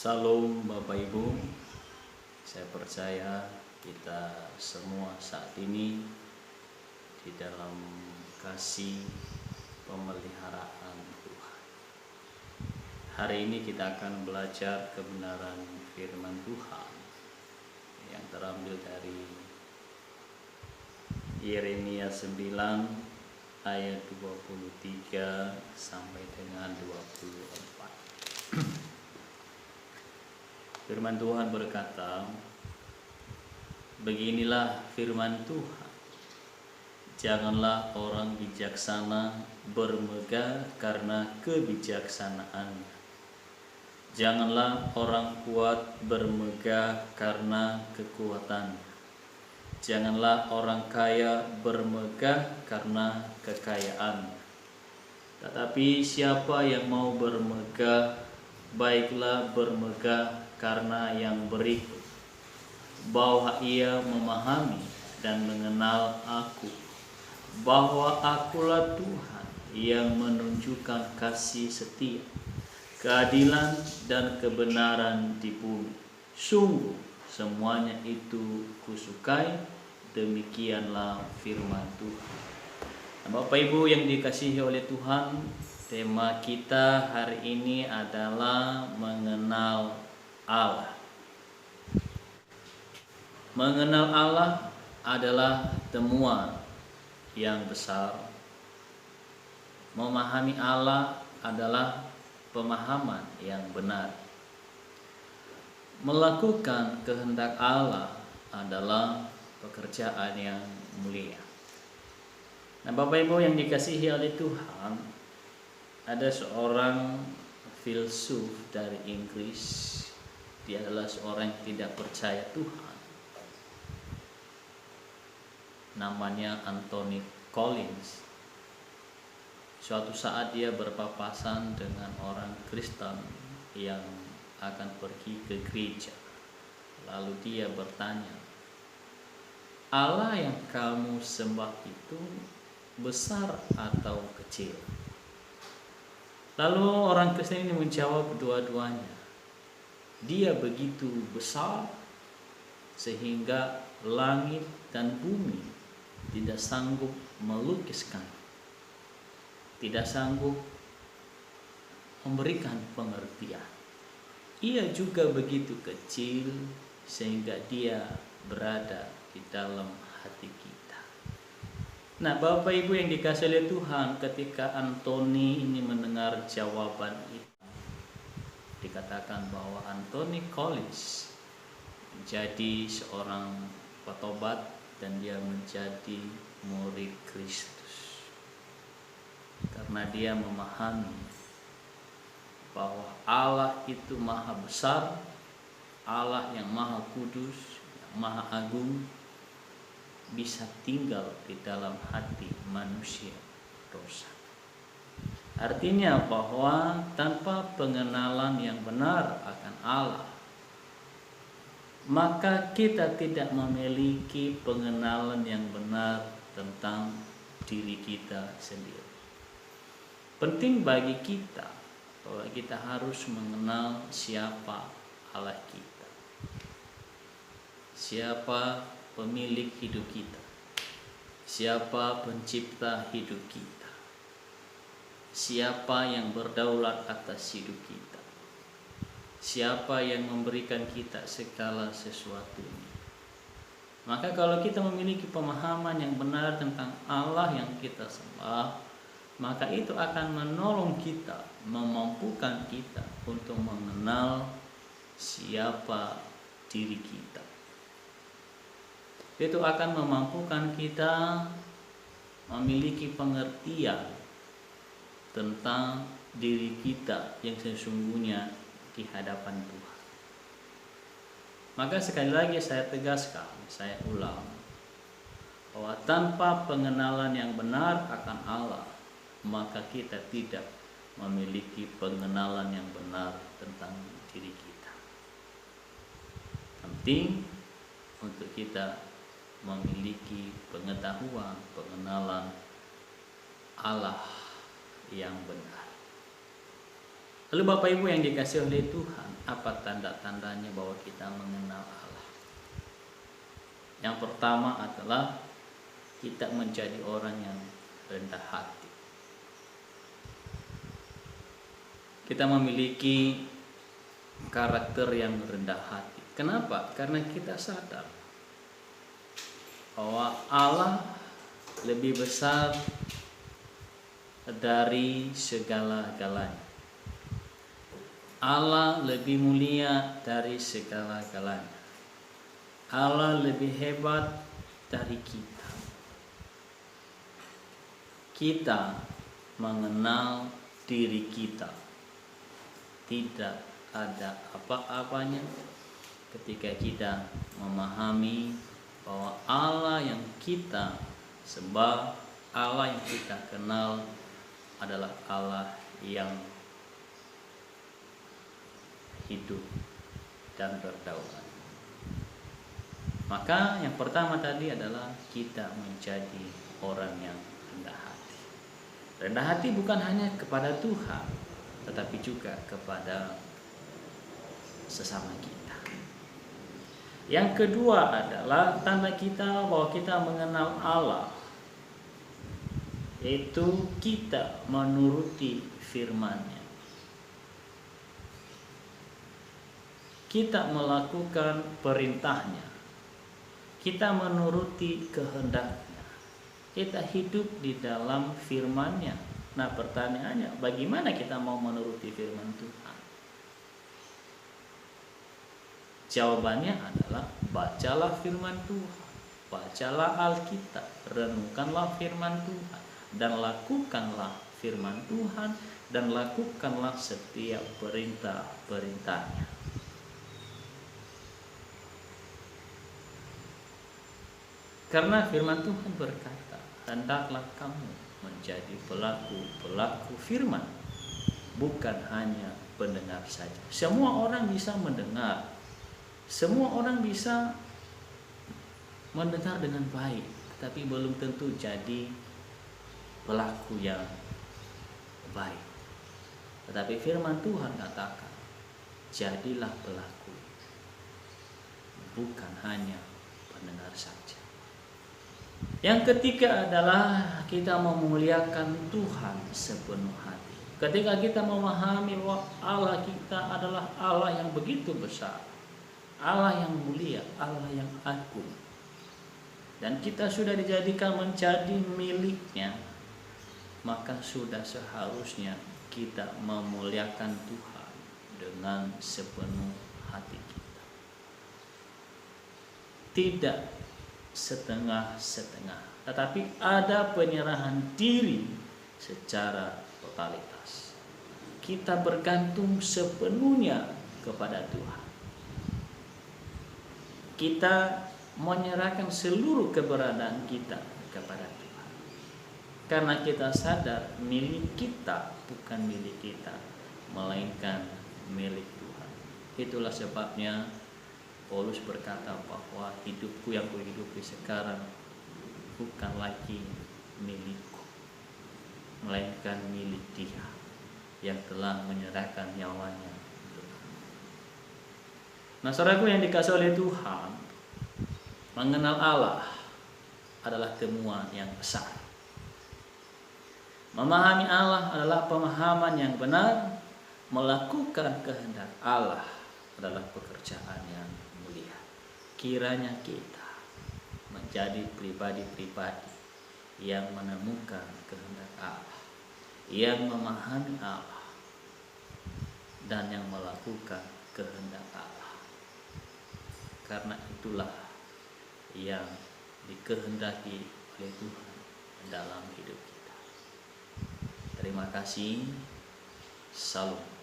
Salam Bapak Ibu, saya percaya kita semua saat ini di dalam kasih pemeliharaan Tuhan. Hari ini kita akan belajar kebenaran firman Tuhan yang terambil dari Yeremia 9 ayat 23 sampai dengan 24. Firman Tuhan berkata, beginilah firman Tuhan, janganlah orang bijaksana bermegah karena kebijaksanaannya. Janganlah orang kuat bermegah karena kekuatannya. Janganlah orang kaya bermegah karena kekayaannya. Tetapi siapa yang mau bermegah, baiklah bermegah karena yang berikut, bahwa ia memahami dan mengenal aku, bahwa akulah Tuhan yang menunjukkan kasih setia, keadilan dan kebenaran di bumi. Sungguh semuanya itu kusukai, demikianlah firman Tuhan. Nah, Bapak Ibu yang dikasihi oleh Tuhan, tema kita hari ini adalah mengenal Allah. Mengenal Allah adalah temuan yang besar. Memahami Allah adalah pemahaman yang benar. Melakukan kehendak Allah adalah pekerjaan yang mulia. Nah, Bapak Ibu yang dikasihi oleh Tuhan, ada seorang filsuf dari Inggris. Dia adalah seorang yang tidak percaya Tuhan. Namanya Anthony Collins. Suatu saat dia berpapasan dengan orang Kristen yang akan pergi ke gereja. Lalu dia bertanya, Allah yang kamu sembah itu besar atau kecil? Lalu orang Kristen ini menjawab dua-duanya. Dia begitu besar sehingga langit dan bumi tidak sanggup melukiskan, tidak sanggup memberikan pengertian. Ia juga begitu kecil sehingga dia berada di dalam hati kita. Nah, Bapak Ibu yang dikasihi oleh Tuhan, ketika Anthony ini mendengar jawaban itu, dikatakan bahwa Anthony Collins menjadi seorang petobat dan dia menjadi murid Kristus karena dia memahami bahwa Allah itu maha besar, Allah yang maha kudus, yang maha agung, bisa tinggal di dalam hati manusia dosa. Artinya bahwa tanpa pengenalan yang benar akan Allah, maka kita tidak memiliki pengenalan yang benar tentang diri kita sendiri. Penting bagi kita bahwa kita harus mengenal siapa Allah kita, siapa pemilik hidup kita, siapa pencipta hidup kita, siapa yang berdaulat atas hidup kita, siapa yang memberikan kita segala sesuatunya. Maka kalau kita memiliki pemahaman yang benar tentang Allah yang kita sembah, maka itu akan menolong kita, memampukan kita untuk mengenal siapa diri kita. Itu akan memampukan kita memiliki pengertian tentang diri kita yang sesungguhnya di hadapan Tuhan. Maka sekali lagi saya tegaskan, saya ulang, bahwa tanpa pengenalan yang benar akan Allah, maka kita tidak memiliki pengenalan yang benar tentang diri kita. Penting untuk kita memiliki pengetahuan, pengenalan Allah yang benar. Lalu Bapak Ibu yang dikasihi oleh Tuhan, apa tanda-tandanya bahwa kita mengenal Allah? Yang pertama adalah kita menjadi orang yang rendah hati. Kita memiliki karakter yang rendah hati. Kenapa? Karena kita sadar bahwa Allah lebih besar dari segala-galanya. Allah lebih mulia dari segala-galanya. Allah lebih hebat dari kita. Kita mengenal diri kita. Tidak ada apa-apanya ketika kita memahami bahwa Allah yang kita sembah, Allah yang kita kenal adalah Allah yang hidup dan berdaulat. Maka yang pertama tadi adalah kita menjadi orang yang rendah hati. Rendah hati bukan hanya kepada Tuhan, tetapi juga kepada sesama kita. Yang kedua adalah tanda kita bahwa kita mengenal Allah, yaitu kita menuruti firman-Nya. Kita melakukan perintah-Nya. Kita menuruti kehendak-Nya. Kita hidup di dalam firman-Nya. Nah, pertanyaannya, bagaimana kita mau menuruti firman Tuhan? Jawabannya adalah bacalah firman Tuhan, bacalah Alkitab, renungkanlah firman Tuhan, dan lakukanlah firman Tuhan, dan lakukanlah setiap perintah-perintahnya. Karena firman Tuhan berkata, hendaklah kamu menjadi pelaku firman, bukan hanya pendengar saja. Semua orang bisa mendengar, semua orang bisa mendengar dengan baik, tetapi belum tentu jadi pelaku yang baik. Tetapi firman Tuhan katakan, jadilah pelaku, bukan hanya pendengar saja. Yang ketiga adalah kita memuliakan Tuhan sepenuh hati. Ketika kita memahami bahwa Allah kita adalah Allah yang begitu besar, Allah yang mulia, Allah yang agung, dan kita sudah dijadikan menjadi miliknya, maka sudah seharusnya kita memuliakan Tuhan dengan sepenuh hati kita. Tidak setengah-setengah, tetapi ada penyerahan diri secara totalitas. Kita bergantung sepenuhnya kepada Tuhan. Kita menyerahkan seluruh keberadaan kita kepada Tuhan. Karena kita sadar milik kita bukan milik kita, melainkan milik Tuhan. Itulah sebabnya Paulus berkata bahwa hidupku yang kuhidupi sekarang bukan lagi milikku, melainkan milik Dia yang telah menyerahkan nyawanya. Nah, saudaraku yang dikasihi oleh Tuhan, mengenal Allah adalah temuan yang besar. Memahami Allah adalah pemahaman yang benar. Melakukan kehendak Allah adalah pekerjaan yang mulia. Kiranya kita menjadi pribadi-pribadi yang menemukan kehendak Allah, yang memahami Allah dan yang melakukan kehendak Allah. Karena itulah yang dikehendaki oleh Tuhan dalam hidup kita. Terima kasih. Salam.